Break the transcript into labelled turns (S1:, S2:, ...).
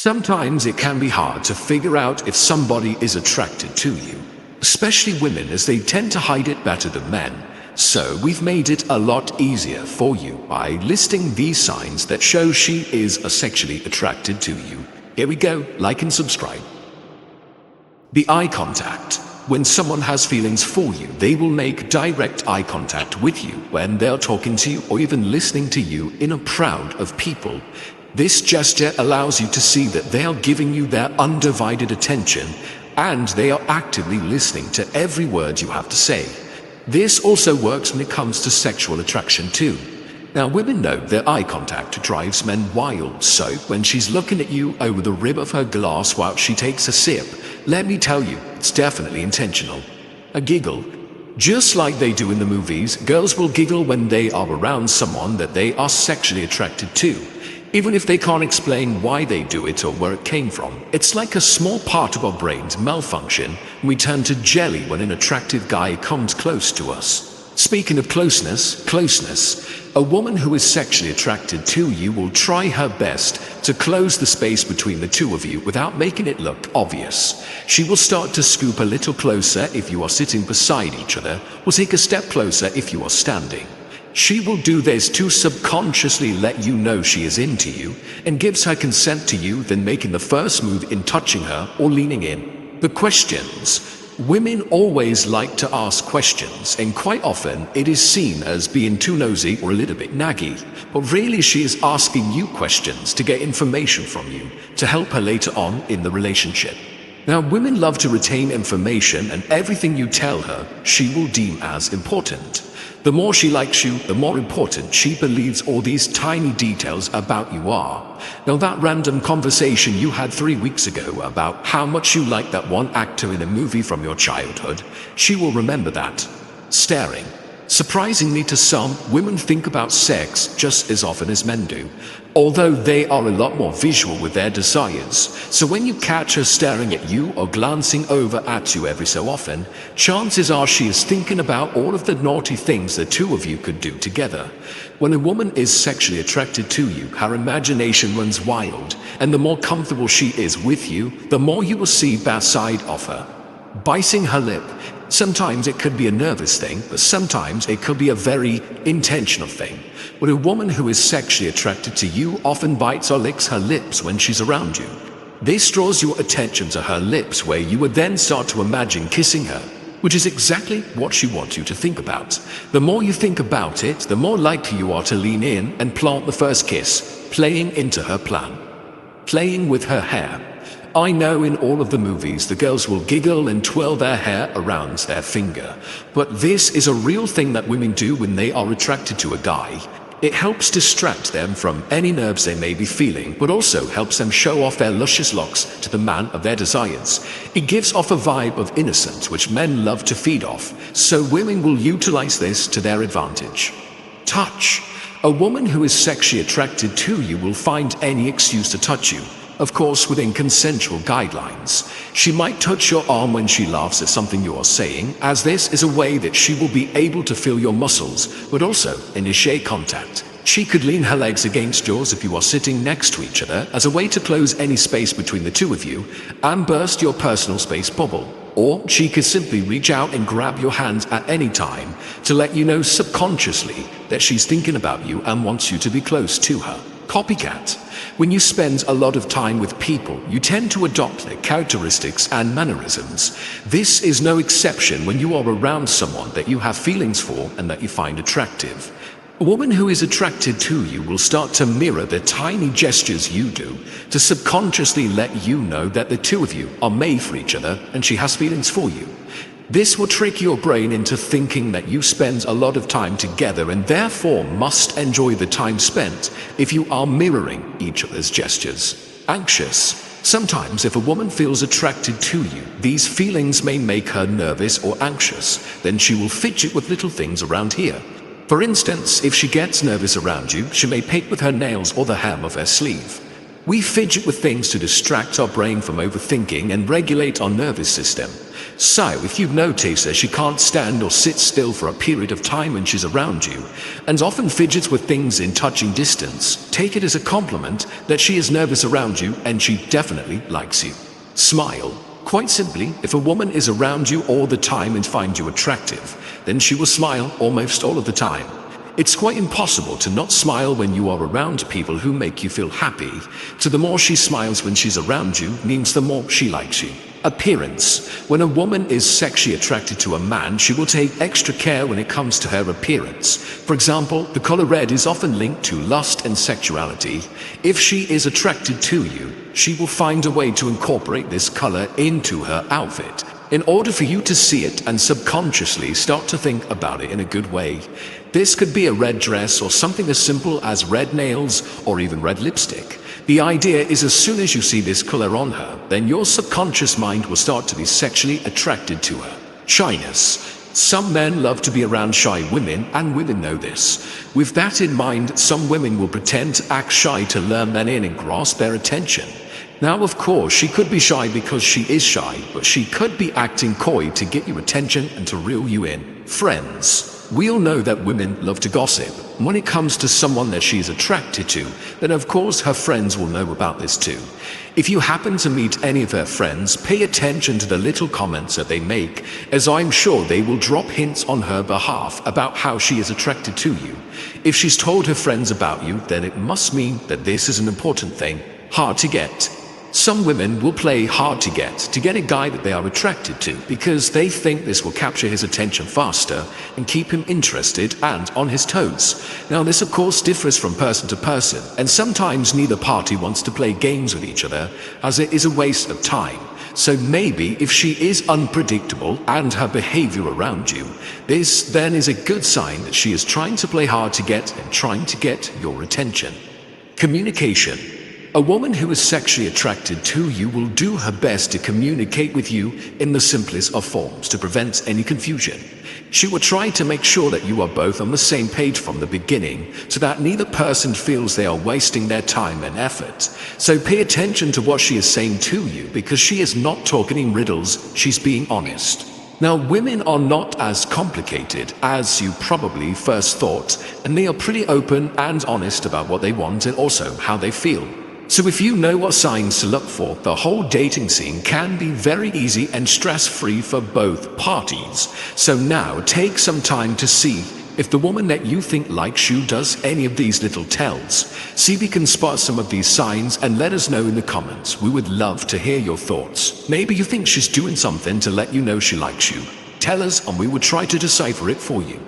S1: Sometimes it can be hard to figure out if somebody is attracted to you, especially women, as they tend to hide it better than men. So we've made it a lot easier for you by listing these signs that show she is sexually attracted to you. Here we go, like and subscribe. The eye contact. When someone has feelings for you, they will make direct eye contact with you when they're talking to you or even listening to you in a crowd of people. This gesture allows you to see that they are giving you their undivided attention and they are actively listening to every word you have to say. This also works when it comes to sexual attraction too. Now, women know that eye contact drives men wild, so when she's looking at you over the rim of her glass while she takes a sip, let me tell you, it's definitely intentional. A giggle. Just like they do in the movies, girls will giggle when they are around someone that they are sexually attracted to, even if they can't explain why they do it or where it came from. It's like a small part of our brains malfunction, and we turn to jelly when an attractive guy comes close to us. Speaking of closeness, a woman who is sexually attracted to you will try her best to close the space between the two of you without making it look obvious. She will start to scoop a little closer if you are sitting beside each other, or take a step closer if you are standing. She will do this to subconsciously let you know she is into you and gives her consent to you, then making the first move in touching her or leaning in. The questions. Women always like to ask questions, and quite often it is seen as being too nosy or a little bit naggy. But really she is asking you questions to get information from you to help her later on in the relationship. Now, women love to retain information, and everything you tell her she will deem as important. The more she likes you, the more important she believes all these tiny details about you are. Now, that random conversation you had 3 weeks ago about how much you like that one actor in a movie from your childhood, she will remember that. Staring. Surprisingly to some, women think about sex just as often as men do, although they are a lot more visual with their desires. So when you catch her staring at you or glancing over at you every so often, chances are she is thinking about all of the naughty things the two of you could do together. When a woman is sexually attracted to you, her imagination runs wild, and the more comfortable she is with you, the more you will see that side of her. Biting her lip. Sometimes it could be a nervous thing, but sometimes it could be a very intentional thing. But a woman who is sexually attracted to you often bites or licks her lips when she's around you. This draws your attention to her lips, where you would then start to imagine kissing her, which is exactly what she wants you to think about. The more you think about it, the more likely you are to lean in and plant the first kiss, playing into her plan. Playing with her hair. I know in all of the movies the girls will giggle and twirl their hair around their finger, but this is a real thing that women do when they are attracted to a guy. It helps distract them from any nerves they may be feeling, but also helps them show off their luscious locks to the man of their desires. It gives off a vibe of innocence which men love to feed off, so women will utilize this to their advantage. Touch. A woman who is sexually attracted to you will find any excuse to touch you. Of course, within consensual guidelines. She might touch your arm when she laughs at something you are saying, as this is a way that she will be able to feel your muscles, but also initiate contact. She could lean her legs against yours if you are sitting next to each other, as a way to close any space between the two of you and burst your personal space bubble. Or she could simply reach out and grab your hand at any time to let you know subconsciously that she's thinking about you and wants you to be close to her. Copycat. When you spend a lot of time with people, you tend to adopt their characteristics and mannerisms. This is no exception when you are around someone that you have feelings for and that you find attractive. A woman who is attracted to you will start to mirror the tiny gestures you do to subconsciously let you know that the two of you are made for each other and she has feelings for you. This will trick your brain into thinking that you spend a lot of time together and therefore must enjoy the time spent if you are mirroring each other's gestures. Anxious. Sometimes if a woman feels attracted to you, these feelings may make her nervous or anxious. Then she will fidget with little things around here. For instance, if she gets nervous around you, she may pick with her nails or the hem of her sleeve. We fidget with things to distract our brain from overthinking and regulate our nervous system. So, if you've noticed that she can't stand or sit still for a period of time when she's around you, and often fidgets with things in touching distance, take it as a compliment that she is nervous around you and she definitely likes you. Smile. Quite simply, if a woman is around you all the time and finds you attractive, then she will smile almost all of the time. It's quite impossible to not smile when you are around people who make you feel happy, so the more she smiles when she's around you means the more she likes you. Appearance. When a woman is sexually attracted to a man, she will take extra care when it comes to her appearance. For example, the color red is often linked to lust and sexuality. If she is attracted to you, she will find a way to incorporate this color into her outfit, in order for you to see it and subconsciously start to think about it in a good way. This could be a red dress or something as simple as red nails or even red lipstick. The idea is as soon as you see this color on her, then your subconscious mind will start to be sexually attracted to her. Shyness. Some men love to be around shy women, and women know this. With that in mind, some women will pretend to act shy to lure men in and grasp their attention. Now, of course, she could be shy because she is shy, but she could be acting coy to get your attention and to reel you in. Friends. We all know that women love to gossip. When it comes to someone that she is attracted to, then of course her friends will know about this too. If you happen to meet any of her friends, pay attention to the little comments that they make, as I'm sure they will drop hints on her behalf about how she is attracted to you. If she's told her friends about you, then it must mean that this is an important thing. Hard to get. Some women will play hard to get a guy that they are attracted to because they think this will capture his attention faster and keep him interested and on his toes. Now, this of course differs from person to person, and sometimes neither party wants to play games with each other as it is a waste of time. So maybe if she is unpredictable and her behavior around you, this then is a good sign that she is trying to play hard to get and trying to get your attention. Communication. A woman who is sexually attracted to you will do her best to communicate with you in the simplest of forms to prevent any confusion. She will try to make sure that you are both on the same page from the beginning so that neither person feels they are wasting their time and effort. So pay attention to what she is saying to you because she is not talking in riddles, she's being honest. Now, women are not as complicated as you probably first thought, and they are pretty open and honest about what they want and also how they feel. So if you know what signs to look for, the whole dating scene can be very easy and stress-free for both parties. So now take some time to see if the woman that you think likes you does any of these little tells. See if you can spot some of these signs and let us know in the comments. We would love to hear your thoughts. Maybe you think she's doing something to let you know she likes you. Tell us and we will try to decipher it for you.